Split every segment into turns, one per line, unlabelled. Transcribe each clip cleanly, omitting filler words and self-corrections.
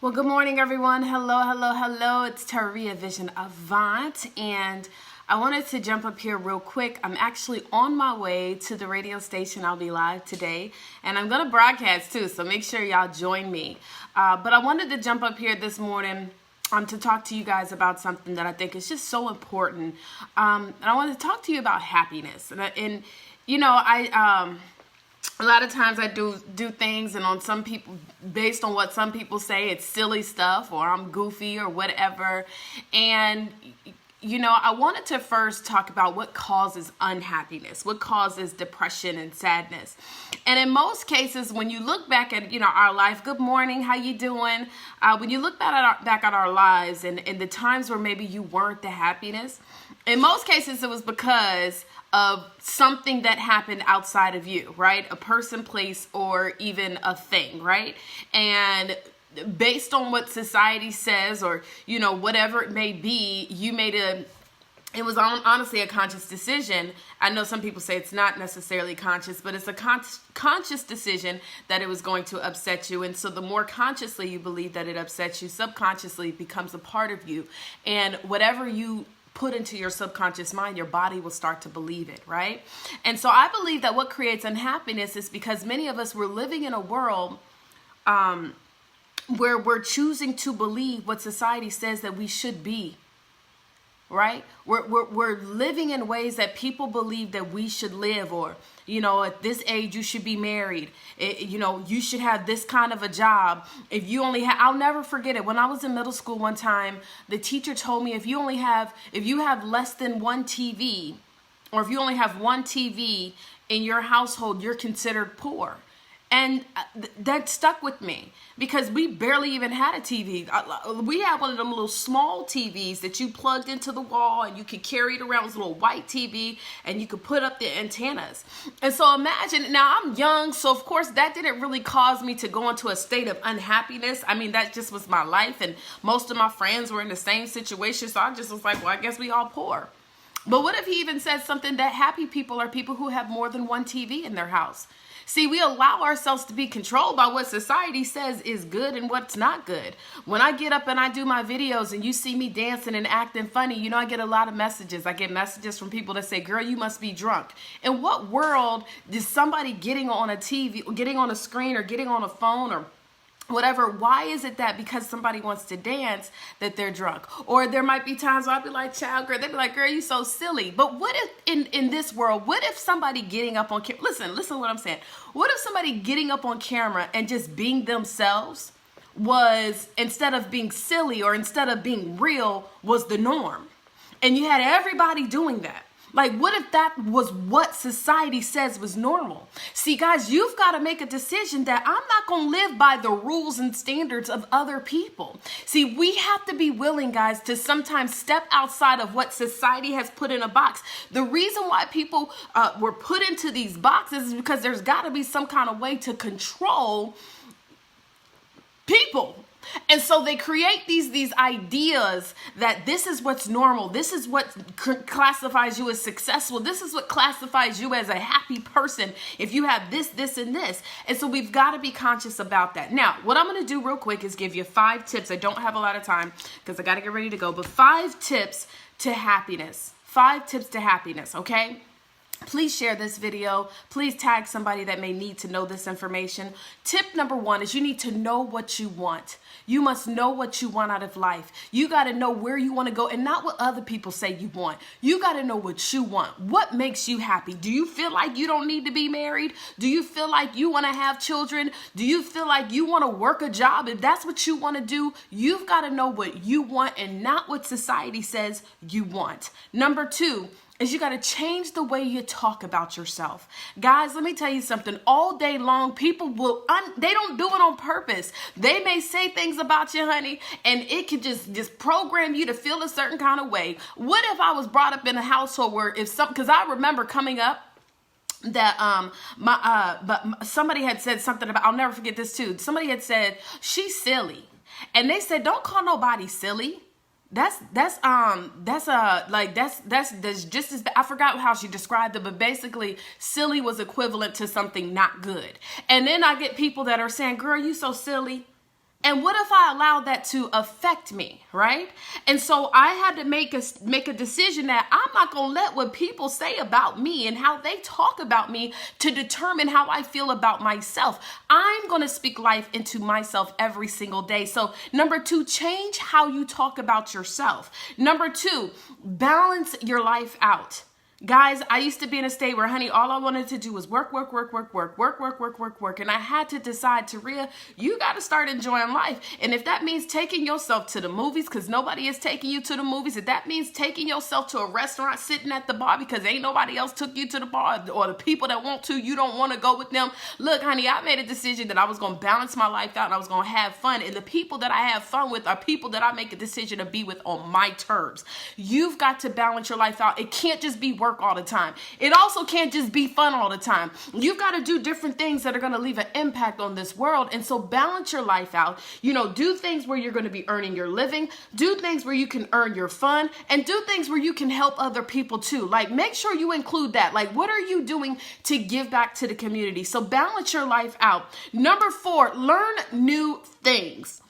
Well, good morning, everyone. Hello, hello, hello. It's Taria Vision Avant, and I wanted to jump up here real quick. I'm actually on my way to the radio station. I'll be live today, and I'm going to broadcast too, so make sure y'all join me. But I wanted to jump up here this morning to talk to you guys about something that I think is just so important. And I want to talk to you about happiness. And you know, a lot of times I do things, and on some people, based on what some people say, it's silly stuff or I'm goofy or whatever. And you know, I wanted to first talk about what causes unhappiness, what causes depression and sadness. And in most cases, when you look back at, our life, good morning, how you doing? When you look back at our lives and the times where maybe you weren't the happiness, in most cases, it was because of something that happened outside of you, right? A person, place, or even a thing, right? And based on what society says, or, whatever it may be, it was honestly a conscious decision. I know some people say it's not necessarily conscious, but it's a conscious decision that it was going to upset you. And so the more consciously you believe that it upsets you, subconsciously it becomes a part of you. And whatever you put into your subconscious mind, your body will start to believe it, right? And so I believe that what creates unhappiness is because many of us were living in a world where we're choosing to believe what society says that we should be, right? We're living in ways that people believe that we should live, or, at this age, you should be married. You should have this kind of a job. If you only have, I'll never forget it. When I was in middle school one time, the teacher told me if you have less than one TV, or if you only have one TV in your household, you're considered poor. And that stuck with me because we barely even had a TV. We had one of them little small TVs that you plugged into the wall and you could carry it around. It was a little white TV and you could put up the antennas. And so imagine, now I'm young, so of course that didn't really cause me to go into a state of unhappiness. I mean, that just was my life, and most of my friends were in the same situation. So I just was like, well, I guess we all poor. But what if he even said something that happy people are people who have more than one TV in their house? See, we allow ourselves to be controlled by what society says is good and what's not good. When I get up and I do my videos and you see me dancing and acting funny, I get a lot of messages. I get messages from people that say, girl, you must be drunk. In what world is somebody getting on a TV, getting on a screen, or getting on a phone, or whatever, why is it that because somebody wants to dance that they're drunk? Or there might be times where I'd be like, child, girl, they'd be like, girl, you so silly. But what if in this world, what if somebody getting up on camera, listen to what I'm saying. What if somebody getting up on camera and just being themselves was, instead of being silly or instead of being real, was the norm? And you had everybody doing that. Like, what if that was what society says was normal? See, guys, you've got to make a decision that I'm not going to live by the rules and standards of other people. See, we have to be willing, guys, to sometimes step outside of what society has put in a box. The reason why people were put into these boxes is because there's got to be some kind of way to control people. And so they create these ideas that this is what's normal. This is what classifies you as successful. This is what classifies you as a happy person if you have this, this, and this. And so we've got to be conscious about that. Now, what I'm going to do real quick is give you 5 tips. I don't have a lot of time because I got to get ready to go. But 5 tips to happiness. 5 tips to happiness, okay? Please share this video. Please tag somebody that may need to know this information. Tip number 1 is you need to know what you want. You must know what you want out of life. You got to know where you want to go and not what other people say you want. You got to know what you want. What makes you happy? Do you feel like you don't need to be married? Do you feel like you want to have children? Do you feel like you want to work a job? If that's what you want to do, you've got to know what you want and not what society says you want. Number 2 is you got to change the way you talk about yourself. Guys, let me tell you something. All day long, people they don't do it on purpose. They may say things about you, honey, and it could just program you to feel a certain kind of way. What if I was brought up in a household where because I remember coming up that but somebody had said something about, I'll never forget this too. Somebody had said, she's silly. And they said, don't call nobody silly. That's just as, I forgot how she described it, but basically silly was equivalent to something not good. And then I get people that are saying, girl, you so silly. And what if I allowed that to affect me, right? And so I had to make a decision that I'm not going to let what people say about me and how they talk about me to determine how I feel about myself. I'm going to speak life into myself every single day. So number 2, change how you talk about yourself. Number 2, balance your life out. Guys, I used to be in a state where, honey, all I wanted to do was work. And I had to decide, Taria, you got to start enjoying life. And if that means taking yourself to the movies, because nobody is taking you to the movies, if that means taking yourself to a restaurant, sitting at the bar because ain't nobody else took you to the bar, or the people that want to, you don't want to go with them. Look, honey, I made a decision that I was going to balance my life out and I was going to have fun. And the people that I have fun with are people that I make a decision to be with on my terms. You've got to balance your life out. It can't just be work all the time. It also can't just be fun all the time. You've got to do different things that are going to leave an impact on this world. And so balance your life out. You know, do things where you're going to be earning your living, do things where you can earn your fun, and do things where you can help other people too. Like, make sure you include that. Like, what are you doing to give back to the community? So balance your life out. Number 4, learn new things.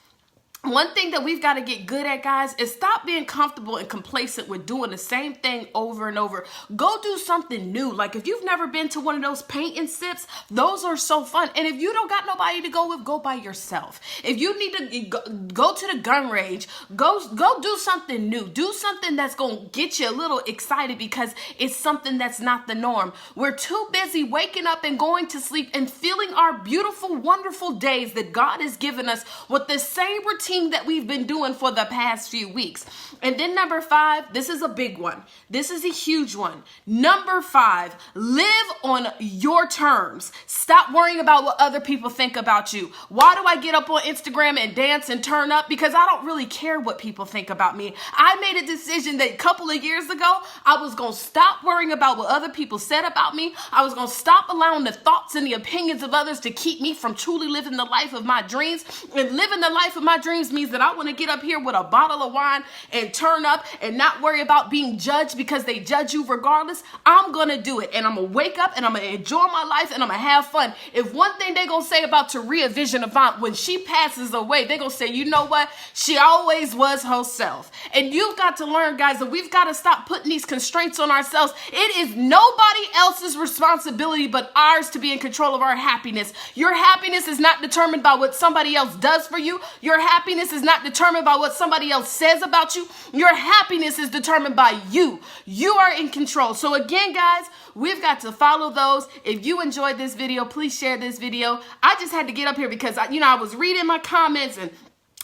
One thing that we've got to get good at, guys, is stop being comfortable and complacent with doing the same thing over and over. Go do something new. Like, if you've never been to one of those paint and sips, those are so fun. And if you don't got nobody to go with, go by yourself. If you need to go to the gun range, go do something new. Do something that's going to get you a little excited because it's something that's not the norm. We're too busy waking up and going to sleep and feeling our beautiful, wonderful days that God has given us with the same routine that we've been doing for the past few weeks. And then number 5, this is a big one. This is a huge one. Number 5, live on your terms. Stop worrying about what other people think about you. Why do I get up on Instagram and dance and turn up? Because I don't really care what people think about me. I made a decision that a couple of years ago, I was going to stop worrying about what other people said about me. I was going to stop allowing the thoughts and the opinions of others to keep me from truly living the life of my dreams. And living the life of my dreams means that I want to get up here with a bottle of wine and turn up and not worry about being judged because they judge you regardless. I'm going to do it, and I'm going to wake up and I'm going to enjoy my life and I'm going to have fun. If one thing they're going to say about Taria Vision Avant, when she passes away, they're going to say, you know what? She always was herself. And you've got to learn, guys, that we've got to stop putting these constraints on ourselves. It is nobody else's responsibility but ours to be in control of our happiness. Your happiness is not determined by what somebody else does for you. Your happiness is not determined by what somebody else says about you. Your happiness is determined by you. You are in control. So again, guys, we've got to follow those. If you enjoyed this video, please share this video. I just had to get up here because I was reading my comments, and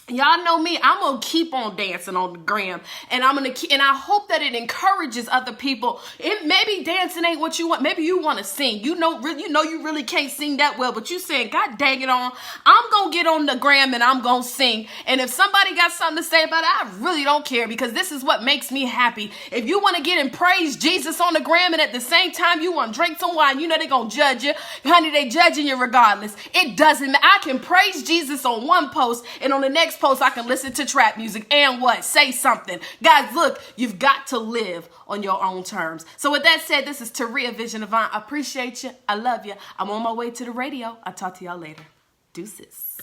y'all know me, I'm going to keep on dancing on the gram, and and I hope that it encourages other people. Maybe dancing ain't what you want. Maybe you want to sing. You know you really can't sing that well, but you saying, God dang it on, I'm going to get on the gram and I'm going to sing. And if somebody got something to say about it, I really don't care, because this is what makes me happy. If you want to get and praise Jesus on the gram and at the same time you want to drink some wine, you know they're going to judge you. Honey, they judging you regardless. It doesn't matter. I can praise Jesus on one post, and on the next post I can listen to trap music and what? Say something. Guys, look, you've got to live on your own terms. So with that said, this is Taria Vision Avant. I appreciate you. I love you. I'm on my way to the radio. I'll talk to y'all later. Deuces.